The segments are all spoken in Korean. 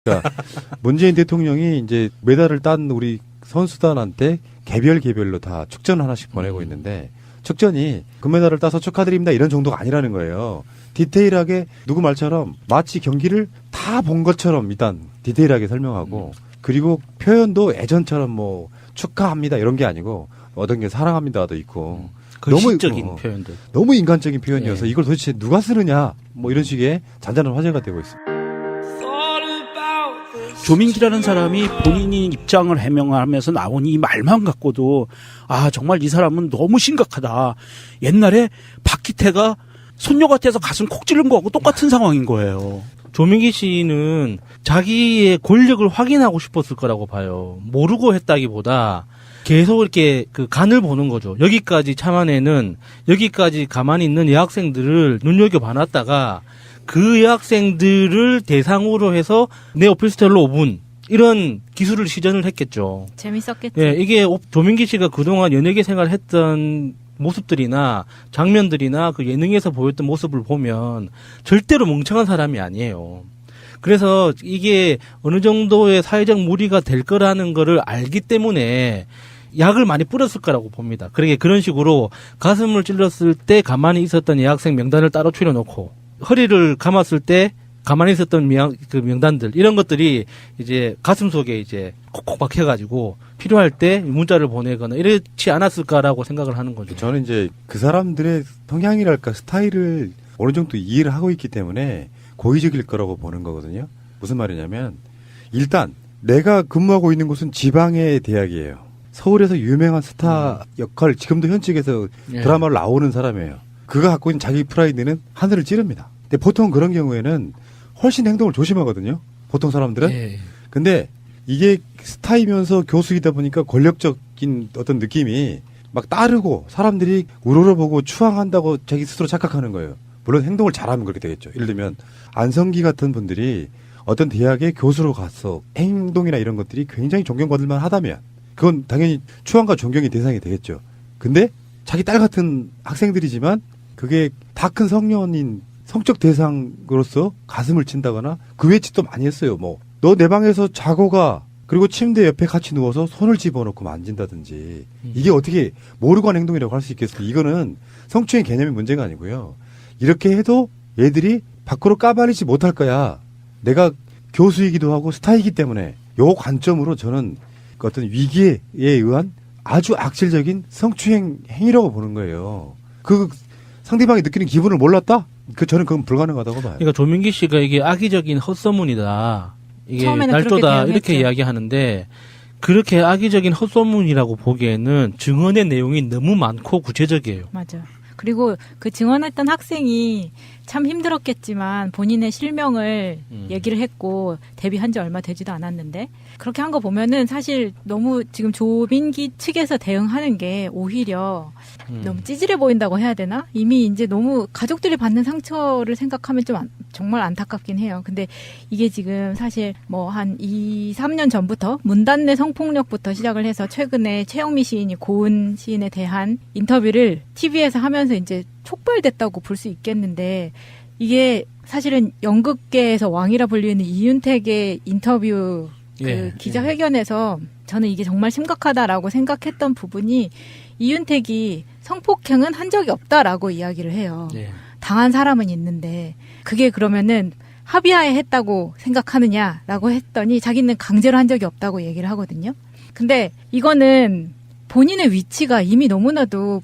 그러니까 문재인 대통령이 이제 메달을 딴 우리 선수단한테 개별로 다 축전 하나씩 보내고 있는데 축전이 금메달을 따서 축하드립니다 이런 정도가 아니라는 거예요. 디테일하게 누구 말처럼 마치 경기를 다 본 것처럼 일단 디테일하게 설명하고 그리고 표현도 예전처럼 뭐 축하합니다 이런 게 아니고 어떤 게 사랑합니다도 있고 글씨적인 표현들. 너무 인간적인 표현이어서 네. 이걸 도대체 누가 쓰느냐 뭐 이런 식의 잔잔한 화제가 되고 있습니다. 조민기라는 사람이 본인이 입장을 해명하면서 나온 이 말만 갖고도 아 정말 이 사람은 너무 심각하다. 옛날에 박희태가 손녀 같아서 가슴 콕 찌른 거하고 똑같은 상황인 거예요. 조민기 씨는 자기의 권력을 확인하고 싶었을 거라고 봐요. 모르고 했다기보다 계속 이렇게 그 간을 보는 거죠. 여기까지 참아내는, 여기까지 가만히 있는 여학생들을 눈여겨봐놨다가 그 여학생들을 대상으로 해서 내 오피스텔로 5분 이런 기술을 시전을 했겠죠. 재밌었겠지. 예, 이게 조민기 씨가 그동안 연예계 생활을 했던 모습들이나 장면들이나 그 예능에서 보였던 모습을 보면 절대로 멍청한 사람이 아니에요. 그래서 이게 어느 정도의 사회적 무리가 될 거라는 거를 알기 때문에 약을 많이 뿌렸을 거라고 봅니다. 그러게 그런 식으로 가슴을 찔렀을 때 가만히 있었던 여학생 명단을 따로 추려놓고 허리를 감았을 때 가만히 있었던 그 명단들 이런 것들이 이제 가슴 속에 이제 콕콕 박혀가지고 필요할 때 문자를 보내거나 이렇지 않았을까라고 생각을 하는 거죠. 저는 이제 그 사람들의 성향이랄까 스타일을 어느 정도 이해를 하고 있기 때문에 고의적일 거라고 보는 거거든요. 무슨 말이냐면 일단 내가 근무하고 있는 곳은 지방의 대학이에요. 서울에서 유명한 스타 역할 지금도 현직에서 예. 드라마를 나오는 사람이에요. 그가 갖고 있는 자기 프라이드는 하늘을 찌릅니다. 근데 보통 그런 경우에는 훨씬 행동을 조심하거든요. 보통 사람들은. 예. 근데 이게 스타이면서 교수이다 보니까 권력적인 어떤 느낌이 막 따르고 사람들이 우러러보고 추앙한다고 자기 스스로 착각하는 거예요. 물론 행동을 잘하면 그렇게 되겠죠. 예를 들면 안성기 같은 분들이 어떤 대학에 교수로 가서 행동이나 이런 것들이 굉장히 존경받을 만하다면 그건 당연히 추앙과 존경의 대상이 되겠죠. 근데 자기 딸 같은 학생들이지만 그게 다 큰 성년인 성적 대상으로서 가슴을 친다거나 그 외에 짓도 많이 했어요. 뭐 너 내 방에서 자고 가. 그리고 침대 옆에 같이 누워서 손을 집어넣고 만진다든지 이게 어떻게 모르고 한 행동이라고 할 수 있겠어요. 이거는 성추행 개념의 문제가 아니고요. 이렇게 해도 얘들이 밖으로 까발리지 못할 거야. 내가 교수이기도 하고 스타이기 때문에 요 관점으로 저는 그 어떤 위기에 의한 아주 악질적인 성추행 행위라고 보는 거예요. 그 상대방이 느끼는 기분을 몰랐다? 저는 그건 불가능하다고 봐요. 그러니까 조민기 씨가 이게 악의적인 헛소문이다. 이게 처음에는 날조다 그렇게 이렇게 대응했죠. 이야기하는데 그렇게 악의적인 헛소문이라고 보기에는 증언의 내용이 너무 많고 구체적이에요. 맞아. 그리고 그 증언했던 학생이 참 힘들었겠지만 본인의 실명을 얘기를 했고 데뷔한 지 얼마 되지도 않았는데 그렇게 한 거 보면은 사실 너무 지금 조민기 측에서 대응하는 게 오히려 너무 찌질해 보인다고 해야 되나? 이미 이제 너무 가족들이 받는 상처를 생각하면 좀 정말 안타깝긴 해요. 근데 이게 지금 사실 뭐 한 2, 3년 전부터 문단내 성폭력부터 시작을 해서 최근에 최영미 시인이 고은 시인에 대한 인터뷰를 TV에서 하면서 이제 촉발됐다고 볼 수 있겠는데 이게 사실은 연극계에서 왕이라 불리는 이윤택의 인터뷰 그 기자회견에서 저는 이게 정말 심각하다라고 생각했던 부분이 이윤택이 성폭행은 한 적이 없다라고 이야기를 해요. 예. 당한 사람은 있는데 그게 그러면은 합의하에 했다고 생각하느냐라고 했더니 자기는 강제로 한 적이 없다고 얘기를 하거든요. 근데 이거는 본인의 위치가 이미 너무나도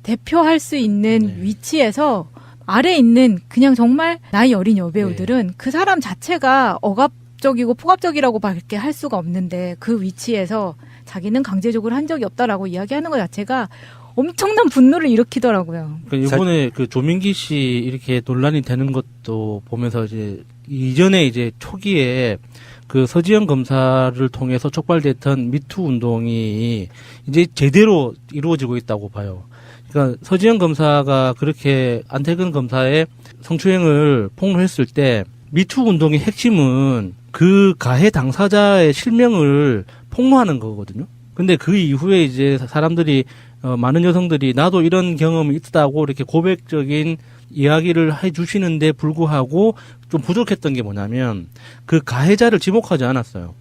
대표할 수 있는 위치에서 아래에 있는 그냥 정말 나이 어린 여배우들은 그 사람 자체가 억압적이고 폭압적이라고 밖에 할 수가 없는데 그 위치에서 자기는 강제적으로 한 적이 없다라고 이야기하는 것 자체가 엄청난 분노를 일으키더라고요. 그러니까 이번에 그 조민기 씨 이렇게 논란이 되는 것도 보면서 이제 이전에 이제 초기에 그 서지현 검사를 통해서 촉발됐던 미투 운동이 이제 제대로 이루어지고 있다고 봐요. 그러니까 서지현 검사가 그렇게 안태근 검사의 성추행을 폭로했을 때 미투 운동의 핵심은 그 가해 당사자의 실명을 폭로하는 거거든요. 근데 그 이후에 이제 사람들이 많은 여성들이 나도 이런 경험이 있다고 이렇게 고백적인 이야기를 해주시는데 불구하고 좀 부족했던 게 뭐냐면 그 가해자를 지목하지 않았어요.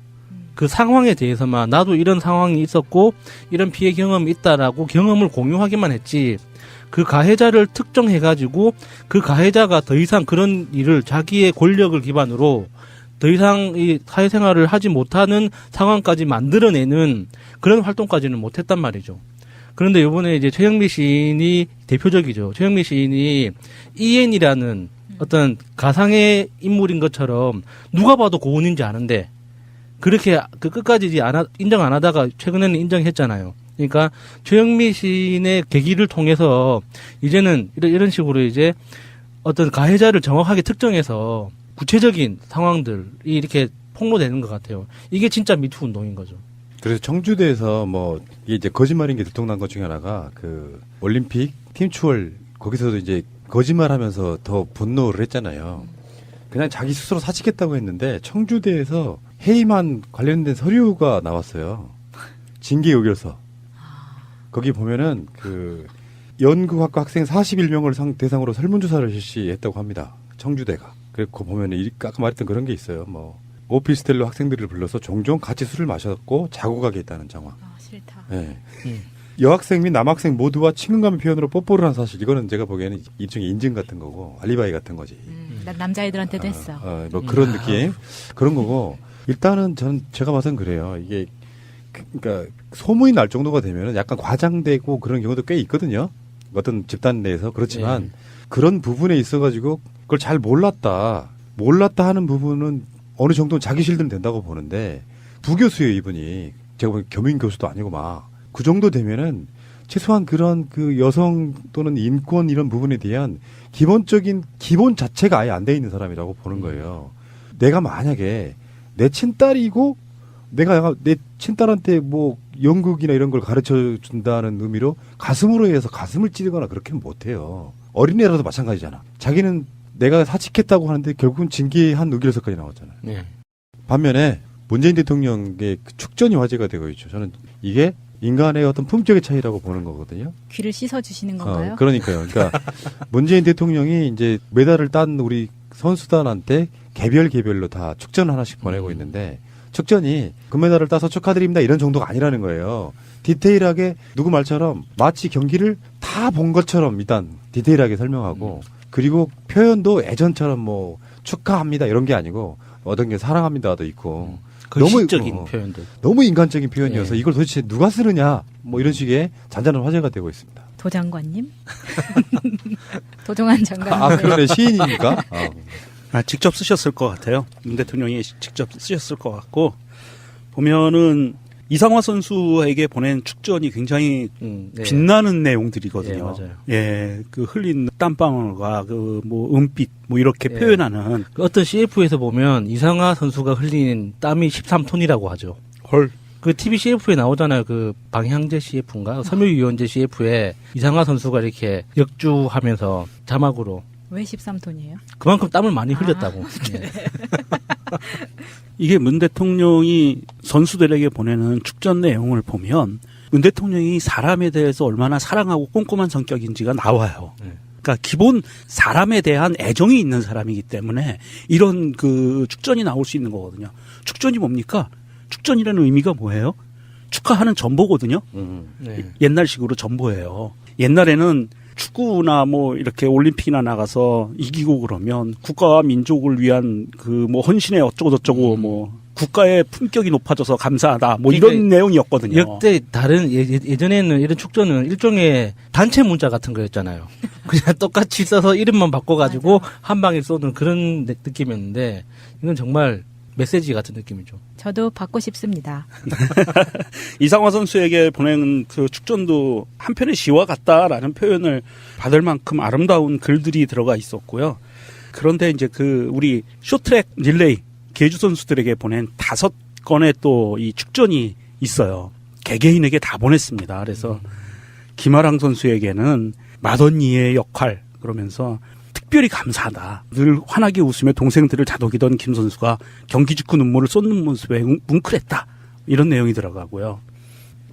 그 상황에 대해서만 나도 이런 상황이 있었고 이런 피해 경험이 있다라고 경험을 공유하기만 했지 그 가해자를 특정해가지고 그 가해자가 더 이상 그런 일을 자기의 권력을 기반으로 더 이상 이 사회생활을 하지 못하는 상황까지 만들어내는 그런 활동까지는 못했단 말이죠. 그런데 이번에 이제 최영미 시인이 대표적이죠. 최영미 시인이 EN이라는 어떤 가상의 인물인 것처럼 누가 봐도 고은인지 아는데 그렇게 그 끝까지 인정 안 하다가 최근에는 인정했잖아요. 그러니까 최영미 시인의 계기를 통해서 이제는 이런 식으로 이제 어떤 가해자를 정확하게 특정해서 구체적인 상황들이 이렇게 폭로되는 것 같아요. 이게 진짜 미투 운동인 거죠. 그래서 청주대에서 뭐 이게 이제 거짓말인 게 들통난 것 중에 하나가 그 올림픽 팀 추월 거기서도 이제 거짓말하면서 더 분노를 했잖아요. 그냥 자기 스스로 사직했다고 했는데 청주대에서 해임안 관련된 서류가 나왔어요. 징계 의결서. 거기 보면은 그 연구학과 학생 41명을 대상으로 설문조사를 실시했다고 합니다. 청주대가. 그리고 보면은 아까 말했던 그런 게 있어요. 뭐 오피스텔로 학생들을 불러서 종종 같이 술을 마셨고 자고 가게 했다는 정황. 아, 싫다. 네. 여학생 및 남학생 모두와 친근감의 표현으로 뽀뽀를 한 사실. 이거는 제가 보기에는 일종의 인증 같은 거고 알리바이 같은 거지. 난 남자애들한테도 했어. 뭐 그런 느낌 그런 거고 일단은 제가 봐서는 그래요. 이게 그러니까 소문이 날 정도가 되면은 약간 과장되고 그런 경우도 꽤 있거든요. 어떤 집단 내에서 그렇지만 그런 부분에 있어가지고 그걸 잘 몰랐다 하는 부분은 어느 정도는 자기 실드는 된다고 보는데 부교수예요 이분이. 제가 보기엔 겸임 교수도 아니고 막 그 정도 되면은 최소한 그런 그 여성 또는 인권 이런 부분에 대한 기본적인 기본 자체가 아예 안 돼 있는 사람이라고 보는 거예요. 내가 만약에 내 친딸이고 내가 내 친딸한테 뭐 연극이나 이런 걸 가르쳐 준다는 의미로 가슴으로 해서 가슴을 찌르거나 그렇게는 못해요. 어린애라도 마찬가지잖아. 자기는 내가 사직했다고 하는데 결국은 징계한 의결서까지 나왔잖아요. 네. 반면에 문재인 대통령의 그 축전이 화제가 되고 있죠. 저는 이게 인간의 어떤 품격의 차이라고 보는 거거든요. 귀를 씻어주시는 건가요? 그러니까요. 그러니까 문재인 대통령이 이제 메달을 딴 우리 선수단한테 개별로 다 축전 하나씩 보내고 있는데 축전이 금메달을 따서 축하드립니다 이런 정도가 아니라는 거예요. 디테일하게 누구 말처럼 마치 경기를 다 본 것처럼 일단 디테일하게 설명하고 그리고 표현도 예전처럼 뭐 축하합니다 이런 게 아니고 어떤 게 사랑합니다도 있고 너무 시적인 표현들. 너무 인간적인 표현이어서 예. 이걸 도대체 누가 쓰느냐 뭐 이런 식의 잔잔한 화제가 되고 있습니다. 도장관님? 도종환 장관님. 아 그러네 시인이니까. 직접 쓰셨을 것 같아요. 문 대통령이 직접 쓰셨을 것 같고 보면은 이상화 선수에게 보낸 축전이 굉장히 네. 빛나는 내용들이거든요. 예, 맞아요. 예, 그 흘린 땀방울과 그 뭐 은빛 뭐 이렇게 예. 표현하는 그 어떤 CF에서 보면 이상하 선수가 흘린 땀이 13톤이라고 하죠. 헐. 그 TV CF에 나오잖아요. 그 방향제 CF인가? 섬유유연제 CF에 이상하 선수가 이렇게 역주하면서 자막으로 왜 13톤이에요? 그만큼 땀을 많이 흘렸다고. 예. 이게 문 대통령이 선수들에게 보내는 축전 내용을 보면 문 대통령이 사람에 대해서 얼마나 사랑하고 꼼꼼한 성격인지가 나와요. 그러니까 기본 사람에 대한 애정이 있는 사람이기 때문에 이런 그 축전이 나올 수 있는 거거든요. 축전이 뭡니까? 축전이라는 의미가 뭐예요? 축하하는 전보거든요. 네. 옛날식으로 전보예요. 옛날에는 축구나 뭐 이렇게 올림픽이나 나가서 이기고 그러면 국가와 민족을 위한 그 뭐 헌신의 어쩌고저쩌고 뭐 국가의 품격이 높아져서 감사하다 뭐 그러니까 이런 내용이었거든요. 역대 다른 예전에는 이런 축전은 일종의 단체 문자 같은 거였잖아요. 그냥 똑같이 써서 이름만 바꿔가지고 한 방에 쏘는 그런 느낌이었는데 이건 정말 메시지 같은 느낌이죠. 저도 받고 싶습니다. 이상화 선수에게 보낸 그 축전도 한편의 시와 같다라는 표현을 받을 만큼 아름다운 글들이 들어가 있었고요. 그런데 이제 그 우리 쇼트트랙 릴레이 계주 선수들에게 보낸 5건의 또 이 축전이 있어요. 개개인에게 다 보냈습니다. 그래서 김아랑 선수에게는 맏언니의 역할 그러면서 특별히 감사하다. 늘 환하게 웃으며 동생들을 다독이던 김 선수가 경기 직후 눈물을 쏟는 모습에 뭉클했다. 이런 내용이 들어가고요.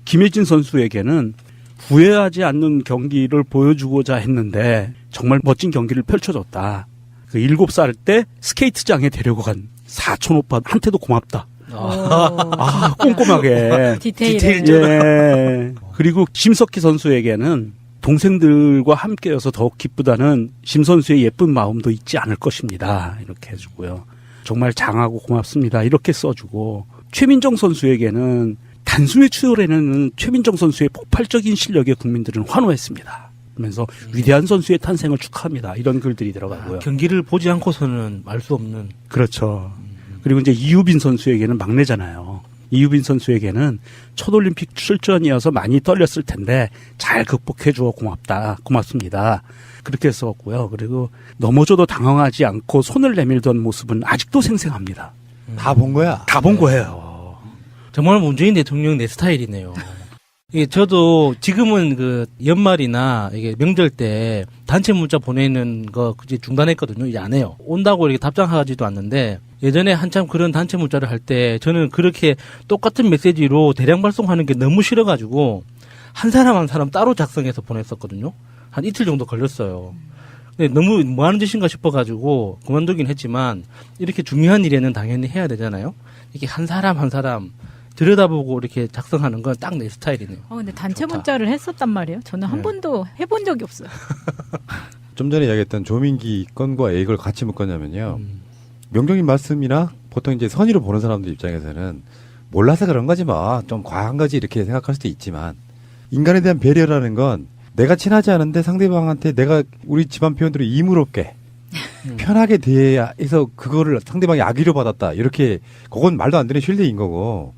김혜진 선수에게는 후회하지 않는 경기를 보여주고자 했는데 정말 멋진 경기를 펼쳐줬다. 그 7살 때 스케이트장에 데리고 간 사촌 오빠한테도 고맙다. 아, 꼼꼼하게. 디테일. 예. 그리고 심석희 선수에게는 동생들과 함께여서 더욱 기쁘다는 심 선수의 예쁜 마음도 잊지 않을 것입니다. 이렇게 해주고요. 정말 장하고 고맙습니다. 이렇게 써주고 최민정 선수에게는 단숨에 추월해내는 최민정 선수의 폭발적인 실력에 국민들은 환호했습니다. 그러면서 위대한 선수의 탄생을 축하합니다. 이런 글들이 들어가고요. 경기를 보지 않고서는 알 수 없는. 그렇죠. 그리고 이제 이유빈 선수에게는 막내잖아요. 이유빈 선수에게는 첫 올림픽 출전이어서 많이 떨렸을 텐데 잘 극복해 주어 고맙다. 고맙습니다. 그렇게 썼고요. 그리고 넘어져도 당황하지 않고 손을 내밀던 모습은 아직도 생생합니다. 다 본 거야. 다 본 거예요. 정말 문재인 대통령 내 스타일이네요. 이게 저도 지금은 그 연말이나 이게 명절 때 단체 문자 보내는 거 이제 중단했거든요. 이제 안 해요. 온다고 이렇게 답장하지도 않는데 예전에 한참 그런 단체 문자를 할 때 저는 그렇게 똑같은 메시지로 대량 발송하는 게 너무 싫어가지고 한 사람 한 사람 따로 작성해서 보냈었거든요. 한 이틀 정도 걸렸어요. 근데 너무 뭐 하는 짓인가 싶어가지고 그만두긴 했지만 이렇게 중요한 일에는 당연히 해야 되잖아요. 이렇게 한 사람 한 사람 들여다보고 이렇게 작성하는 건 딱 내 스타일이네요. 근데 단체 좋다. 문자를 했었단 말이에요. 저는 한 네. 번도 해본 적이 없어요. 좀 전에 이야기했던 조민기 건과 이걸 같이 묶었냐면요. 명령님 말씀이나 보통 이제 선의로 보는 사람들 입장에서는 몰라서 그런 거지 뭐 좀 과한 거지 이렇게 생각할 수도 있지만 인간에 대한 배려라는 건 내가 친하지 않은데 상대방한테 내가 우리 집안 표현대로 이물없게 편하게 대해서 그거를 상대방이 악의로 받았다 이렇게 그건 말도 안 되는 쉴드인 거고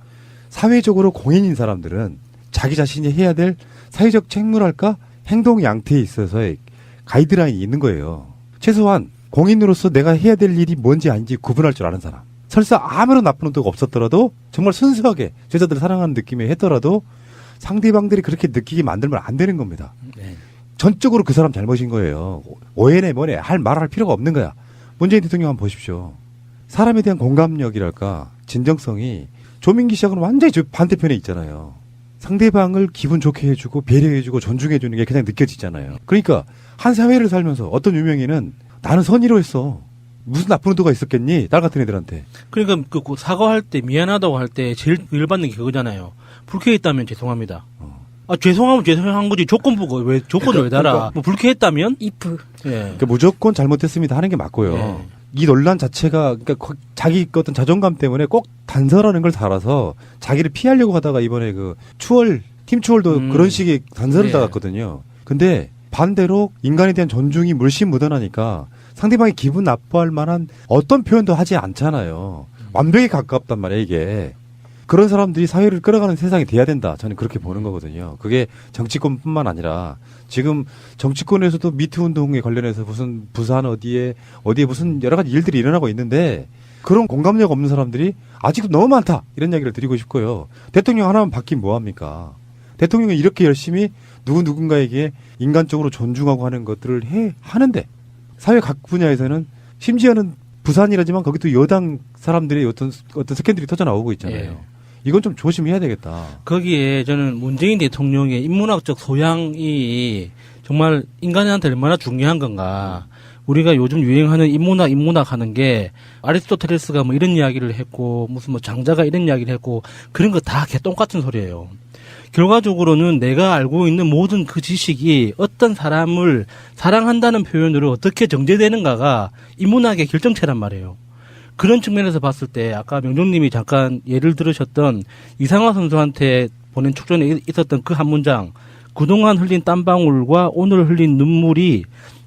사회적으로 공인인 사람들은 자기 자신이 해야 될 사회적 책무랄까 행동 양태에 있어서의 가이드라인이 있는 거예요. 최소한 공인으로서 내가 해야 될 일이 뭔지 아닌지 구분할 줄 아는 사람. 설사 아무런 나쁜 의도가 없었더라도 정말 순수하게 제자들을 사랑하는 느낌에 했더라도 상대방들이 그렇게 느끼게 만들면 안 되는 겁니다. 네. 전적으로 그 사람 잘못인 거예요. 오해네 뭐네 말할 필요가 없는 거야. 문재인 대통령 한번 보십시오. 사람에 대한 공감력이랄까 진정성이 조민기 씨하고는 완전히 저 반대편에 있잖아요. 상대방을 기분 좋게 해주고 배려해주고 존중해주는 게 그냥 느껴지잖아요. 그러니까 한 사회를 살면서 어떤 유명인은 나는 선의로 했어. 무슨 나쁜 의도가 있었겠니? 딸 같은 애들한테. 그러니까 그 사과할 때 미안하다고 할 때 제일 열받는 게 그거잖아요. 불쾌했다면 죄송합니다. 아 죄송하면 죄송한 거지 조건부가 왜 조건을 왜 달아? 뭐 불쾌했다면? if. 예. 그러니까 무조건 잘못했습니다 하는 게 맞고요. 네. 이 논란 자체가 그러니까 자기 어떤 자존감 때문에 꼭 단서라는 걸 달아서 자기를 피하려고 하다가 이번에 그 팀 추월도 그런 식의 단서를 네. 달았거든요. 근데 반대로 인간에 대한 존중이 물씬 묻어나니까 상대방이 기분 나빠할 만한 어떤 표현도 하지 않잖아요. 완벽에 가깝단 말이에요, 이게. 그런 사람들이 사회를 끌어가는 세상이 돼야 된다. 저는 그렇게 보는 거거든요. 그게 정치권뿐만 아니라 지금 정치권에서도 미투 운동에 관련해서 무슨 부산 어디에 무슨 여러 가지 일들이 일어나고 있는데 그런 공감력 없는 사람들이 아직도 너무 많다. 이런 이야기를 드리고 싶고요. 대통령 하나만 바뀌면 뭐합니까? 대통령이 이렇게 열심히 누군가에게 인간적으로 존중하고 하는 것들을 하는데 사회 각 분야에서는 심지어는 부산이라지만 거기도 여당 사람들의 어떤 스캔들이 터져 나오고 있잖아요. 예. 이건 좀 조심해야 되겠다. 거기에 저는 문재인 대통령의 인문학적 소양이 정말 인간한테 얼마나 중요한 건가. 우리가 요즘 유행하는 인문학 하는 게 아리스토텔레스가 뭐 이런 이야기를 했고 무슨 뭐 장자가 이런 이야기를 했고 그런 거 다 개똥같은 소리예요. 결과적으로는 내가 알고 있는 모든 그 지식이 어떤 사람을 사랑한다는 표현으로 어떻게 정제되는가가 인문학의 결정체란 말이에요. 그런 측면에서 봤을 때 아까 명종님이 잠깐 예를 들으셨던 이상화 선수한테 보낸 축전에 있었던 그 한 문장 그동안 흘린 땀방울과 오늘 흘린 눈물이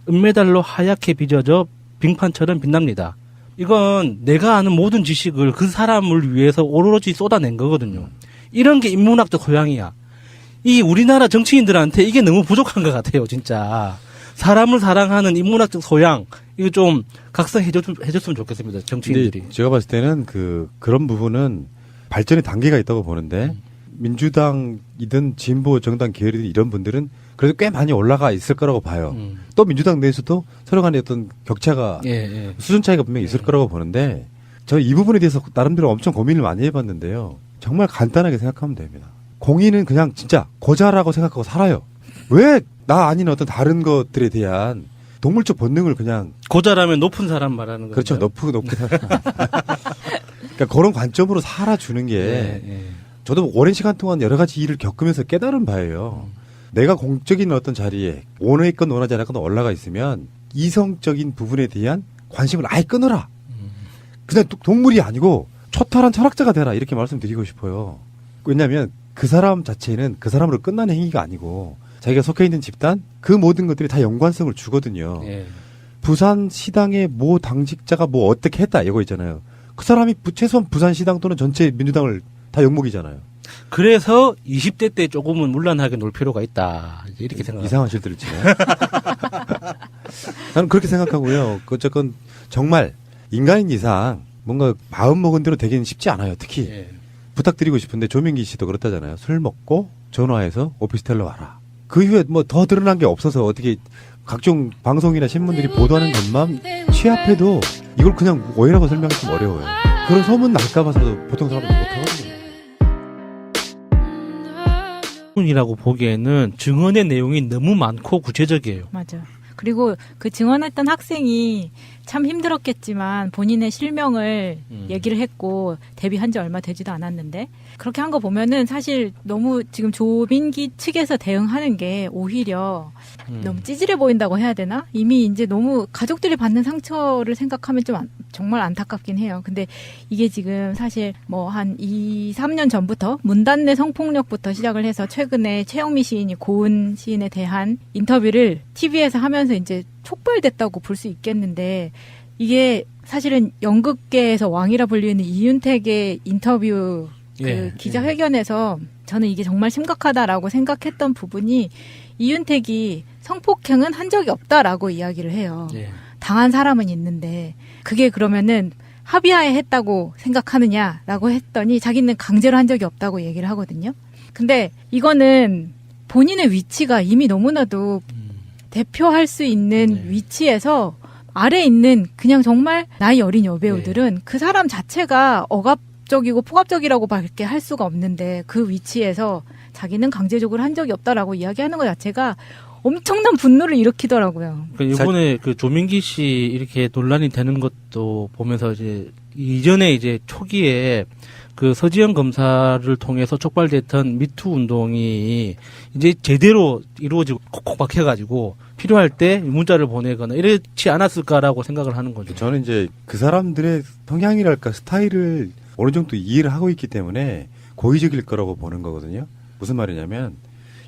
은메달로 하얗게 빚어져 빙판처럼 빛납니다. 이건 내가 아는 모든 지식을 그 사람을 위해서 오로지 쏟아낸 거거든요. 이런 게 인문학적 소양이야. 이 우리나라 정치인들한테 이게 너무 부족한 것 같아요, 진짜. 사람을 사랑하는 인문학적 소양, 이거 좀 각성해줬으면 좋겠습니다, 정치인들이. 근데 제가 봤을 때는 그런 부분은 발전의 단계가 있다고 보는데 민주당이든 진보 정당 계열이든 이런 분들은 그래도 꽤 많이 올라가 있을 거라고 봐요. 또 민주당 내에서도 서로 간에 어떤 격차가 수준 차이가 분명히 있을 거라고 보는데 저 이 부분에 대해서 나름대로 엄청 고민을 많이 해봤는데요. 정말 간단하게 생각하면 됩니다. 공인은 그냥 진짜 고자라고 생각하고 살아요. 왜 나 아닌 어떤 다른 것들에 대한 동물적 본능을 그냥 고자라면 높은 사람 말하는 거죠. 그렇죠. 높게 살아. 그러니까 그런 관점으로 살아주는 게 예. 저도 오랜 시간 동안 여러 가지 일을 겪으면서 깨달은 바예요. 내가 공적인 어떤 자리에 원하건 원하지 않았건 올라가 있으면 이성적인 부분에 대한 관심을 아예 끊어라. 그냥 동물이 아니고 초탈한 철학자가 되라 이렇게 말씀드리고 싶어요. 왜냐하면 그 사람 자체는 그 사람으로 끝나는 행위가 아니고 자기가 속해 있는 집단 그 모든 것들이 다 연관성을 주거든요. 예. 부산 시당의 모 당직자가 뭐 어떻게 했다 이거 있잖아요. 그 사람이 최소한 부산 시당 또는 전체 민주당을 다 욕먹이잖아요. 그래서 20대 때 조금은 문란하게 놀 필요가 있다. 이렇게 생각합니다. 이상한 실들을 치네. 나는 그렇게 생각하고요. 어쨌건 정말 인간인 이상 뭔가 마음 먹은 대로 되기는 쉽지 않아요. 특히 예. 부탁드리고 싶은데 조민기 씨도 그렇다잖아요. 술 먹고 전화해서 오피스텔로 와라. 그 이후에 뭐 더 드러난 게 없어서 어떻게 각종 방송이나 신문들이 보도하는 것만 취합해도 이걸 그냥 오해라고 설명하기 좀 어려워요. 그런 소문 날까 봐서도 보통 사람들은 못하거든요. 이라고 보기에는 증언의 내용이 너무 많고 구체적이에요. 맞아. 그리고 그 증언했던 학생이 참 힘들었겠지만 본인의 실명을 얘기를 했고 데뷔한 지 얼마 되지도 않았는데 그렇게 한 거 보면은 사실 너무 지금 조민기 측에서 대응하는 게 오히려 너무 찌질해 보인다고 해야 되나? 이미 이제 너무 가족들이 받는 상처를 생각하면 좀 정말 안타깝긴 해요. 근데 이게 지금 사실 뭐 한 2, 3년 전부터 문단 내 성폭력부터 시작을 해서 최근에 최영미 시인이 고은 시인에 대한 인터뷰를 TV에서 하면서 이제 촉발됐다고 볼 수 있겠는데 이게 사실은 연극계에서 왕이라 불리는 이윤택의 인터뷰 그 기자회견에서 저는 이게 정말 심각하다라고 생각했던 부분이 이윤택이 성폭행은 한 적이 없다라고 이야기를 해요. 예. 당한 사람은 있는데 그게 그러면은 합의하에 했다고 생각하느냐라고 했더니 자기는 강제로 한 적이 없다고 얘기를 하거든요. 근데 이거는 본인의 위치가 이미 너무나도 대표할 수 있는 위치에서 아래 있는 그냥 정말 나이 어린 여배우들은 그 사람 자체가 억압적이고 폭압적이라고 밖에 할 수가 없는데 그 위치에서 자기는 강제적으로 한 적이 없다라고 이야기하는 것 자체가 엄청난 분노를 일으키더라고요. 그러니까 이번에 그 조민기 씨 이렇게 논란이 되는 것도 보면서 이제 이전에 이제 초기에 그 서지현 검사를 통해서 촉발됐던 미투 운동이 이제 제대로 이루어지고 콕콕 박혀가지고 필요할 때 문자를 보내거나 이렇지 않았을까라고 생각을 하는 거죠. 저는 이제 그 사람들의 성향이랄까 스타일을 어느 정도 이해를 하고 있기 때문에 고의적일 거라고 보는 거거든요. 무슨 말이냐면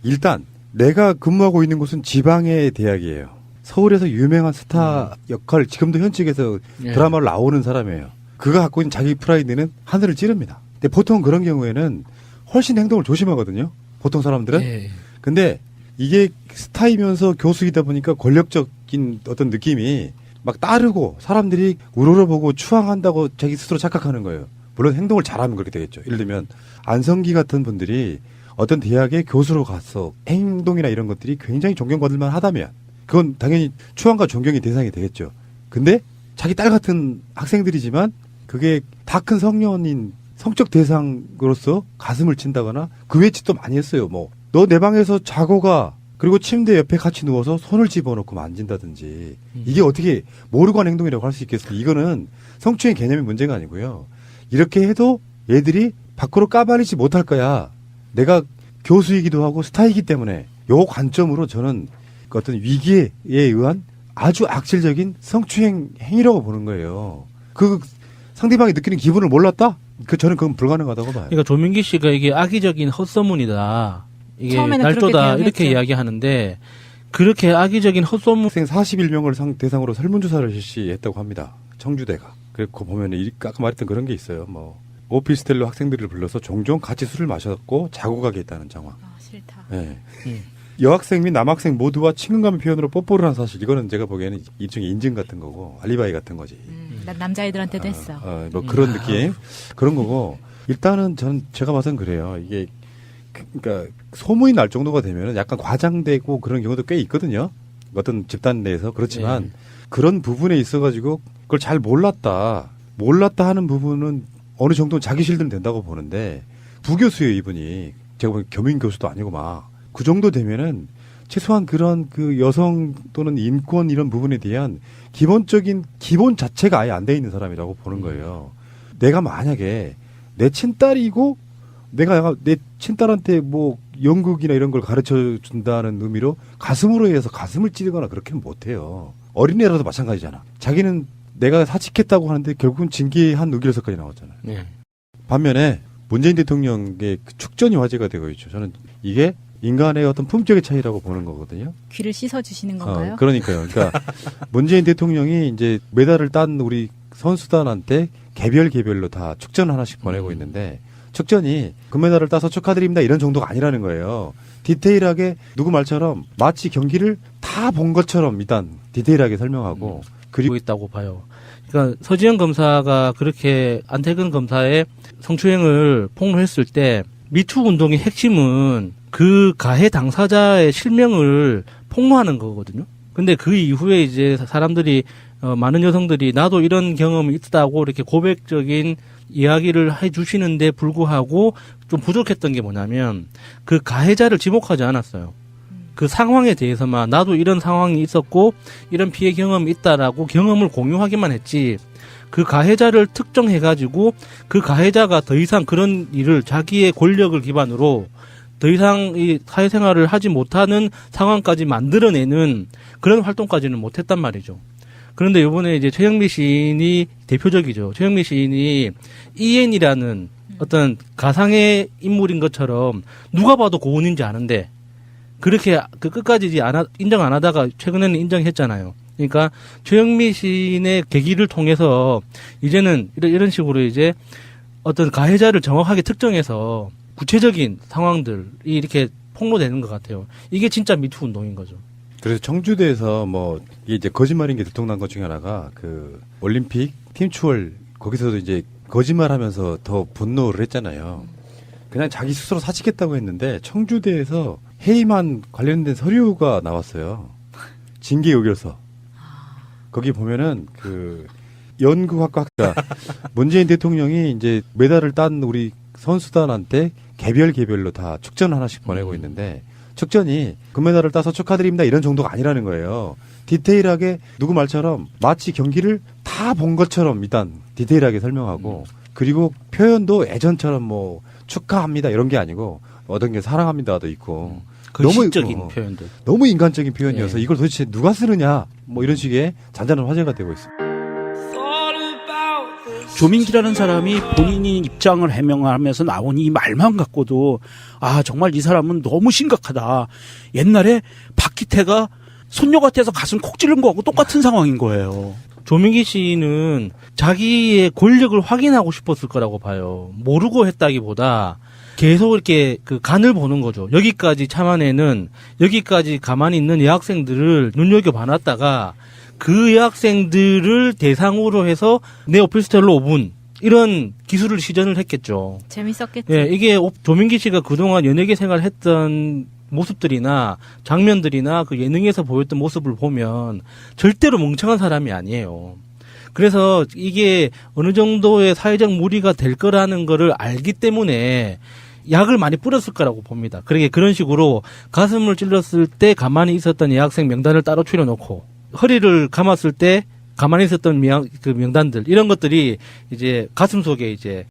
일단 내가 근무하고 있는 곳은 지방의 대학이에요. 서울에서 유명한 스타 역할 지금도 현직에서 예. 드라마를 나오는 사람이에요. 그가 갖고 있는 자기 프라이드는 하늘을 찌릅니다. 근데 보통 그런 경우에는 훨씬 행동을 조심하거든요. 보통 사람들은. 예. 근데 이게 스타이면서 교수이다 보니까 권력적인 어떤 느낌이 막 따르고 사람들이 우러러보고 추앙한다고 자기 스스로 착각하는 거예요. 물론 행동을 잘하면 그렇게 되겠죠. 예를 들면 안성기 같은 분들이 어떤 대학에 교수로 가서 행동이나 이런 것들이 굉장히 존경받을 만하다면 그건 당연히 추앙과 존경의 대상이 되겠죠. 근데 자기 딸 같은 학생들이지만 그게 다 큰 성년인 성적 대상으로서 가슴을 친다거나 그 외에 짓도 많이 했어요. 뭐 너 내 방에서 자고 가. 그리고 침대 옆에 같이 누워서 손을 집어넣고 만진다든지 이게 어떻게 모르고 한 행동이라고 할 수 있겠어요. 이거는 성추행 개념의 문제가 아니고요. 이렇게 해도 얘들이 밖으로 까발리지 못할 거야. 내가 교수이기도 하고 스타이기 때문에 요 관점으로 저는 그 어떤 위기에 의한 아주 악질적인 성추행 행위라고 보는 거예요. 그 상대방이 느끼는 기분을 몰랐다? 저는 그건 불가능하다고 봐요. 그러니까 조민기 씨가 이게 악의적인 헛소문이다. 이게 처음에는 날조다 그렇게 이렇게 대응했죠. 이야기하는데 그렇게 악의적인 헛소문 학생 41명을 대상으로 설문조사를 실시했다고 합니다. 청주대가. 그리고 보면 아까 말했던 그런 게 있어요. 뭐 오피스텔로 학생들을 불러서 종종 같이 술을 마셨고 자고 가게 했다는 정황. 아, 싫다. 네. 여학생 및 남학생 모두와 친근감의 표현으로 뽀뽀를 한 사실 이거는 제가 보기에는 일종의 인증 같은 거고 알리바이 같은 거지. 난 남자애들한테도 했어. 뭐 그런 느낌 그런 거고 일단은 전 제가 봐서는 그래요. 이게 그러니까 소문이 날 정도가 되면은 약간 과장되고 그런 경우도 꽤 있거든요. 어떤 집단 내에서 그렇지만 그런 부분에 있어가지고 그걸 잘 몰랐다 하는 부분은 어느 정도는 자기 실드는 된다고 보는데 부교수예요 이분이. 제가 보기엔 겸임 교수도 아니고 막 그 정도 되면은 최소한 그런 그 여성 또는 인권 이런 부분에 대한 기본적인 기본 자체가 아예 안 돼 있는 사람이라고 보는 거예요. 내가 만약에 내 친딸이고 내가 내 친딸한테 뭐 연극이나 이런 걸 가르쳐 준다는 의미로 가슴으로 해서 가슴을 찌르거나 그렇게는 못해요. 어린애라도 마찬가지잖아. 자기는 내가 사직했다고 하는데 결국은 징계 한 의결서까지 나왔잖아요. 네. 반면에 문재인 대통령의 그 축전이 화제가 되고 있죠. 저는 이게 인간의 어떤 품격의 차이라고 보는 거거든요. 귀를 씻어주시는 건가요? 그러니까요. 그러니까 문재인 대통령이 이제 메달을 딴 우리 선수단한테 개별로 다 축전 하나씩 보내고 있는데 축전이 금메달을 따서 축하드립니다 이런 정도가 아니라는 거예요. 디테일하게 누구 말처럼 마치 경기를 다 본 것처럼 일단 디테일하게 설명하고 그리고 있다고 봐요. 그러니까 서지현 검사가 그렇게 안태근 검사의 성추행을 폭로했을 때 미투 운동의 핵심은 그 가해 당사자의 실명을 폭로하는 거거든요. 근데 그 이후에 이제 사람들이 많은 여성들이 나도 이런 경험이 있다고 이렇게 고백적인 이야기를 해주시는데 불구하고 좀 부족했던 게 뭐냐면 그 가해자를 지목하지 않았어요. 그 상황에 대해서만 나도 이런 상황이 있었고 이런 피해 경험이 있다라고 경험을 공유하기만 했지 그 가해자를 특정해가지고 그 가해자가 더 이상 그런 일을 자기의 권력을 기반으로 더 이상 이 사회생활을 하지 못하는 상황까지 만들어내는 그런 활동까지는 못했단 말이죠. 그런데 이번에 이제 최영미 시인이 대표적이죠. 최영미 시인이 EN이라는 어떤 가상의 인물인 것처럼 누가 봐도 고은인지 아는데 그렇게 그 끝까지 인정 안 하다가 최근에는 인정했잖아요. 그러니까 최영미 시인의 계기를 통해서 이제는 이런 식으로 이제 어떤 가해자를 정확하게 특정해서 구체적인 상황들이 이렇게 폭로되는 것 같아요. 이게 진짜 미투 운동인 거죠. 그래서 청주대에서 뭐 이게 이제 거짓말인 게 들통난 것 중에 하나가 그 올림픽 팀추월 거기서도 이제 거짓말하면서 더 분노를 했잖아요. 그냥 자기 스스로 사직했다고 했는데 청주대에서 해임안 관련된 서류가 나왔어요. 징계 의결서. 거기 보면은 그 연극학과 문재인 대통령이 이제 메달을 딴 우리 선수단한테 개별로 다 축전 하나씩 보내고 있는데 축전이 금메달을 따서 축하드립니다 이런 정도가 아니라는 거예요. 디테일하게 누구 말처럼 마치 경기를 다 본 것처럼 일단 디테일하게 설명하고 그리고 표현도 예전처럼 뭐 축하합니다 이런 게 아니고 어떤 게 사랑합니다도 있고 거시적인 표현들. 너무 인간적인 표현이어서 예. 이걸 도대체 누가 쓰느냐 뭐 이런 식의 잔잔한 화제가 되고 있습니다. 조민기라는 사람이 본인이 입장을 해명하면서 나온 이 말만 갖고도 아 정말 이 사람은 너무 심각하다. 옛날에 박기태가 손녀 같아서 가슴 콕 찌른 거하고 똑같은 상황인 거예요. 조민기 씨는 자기의 권력을 확인하고 싶었을 거라고 봐요. 모르고 했다기보다 계속 이렇게 그 간을 보는 거죠. 여기까지 참아내는, 여기까지 가만히 있는 여학생들을 눈여겨봐놨다가 그 여학생들을 대상으로 해서 내 오피스텔로 5분 이런 기술을 시전을 했겠죠. 재밌었겠지. 예, 이게 조민기 씨가 그동안 연예계 생활을 했던 모습들이나 장면들이나 그 예능에서 보였던 모습을 보면 절대로 멍청한 사람이 아니에요. 그래서 이게 어느 정도의 사회적 무리가 될 거라는 거를 알기 때문에 약을 많이 뿌렸을 거라고 봅니다. 그러게 그런 식으로 가슴을 찔렀을 때 가만히 있었던 여학생 명단을 따로 추려놓고 허리를 감았을 때 가만히 있었던 그 명단들 이런 것들이 이제 가슴 속에 이제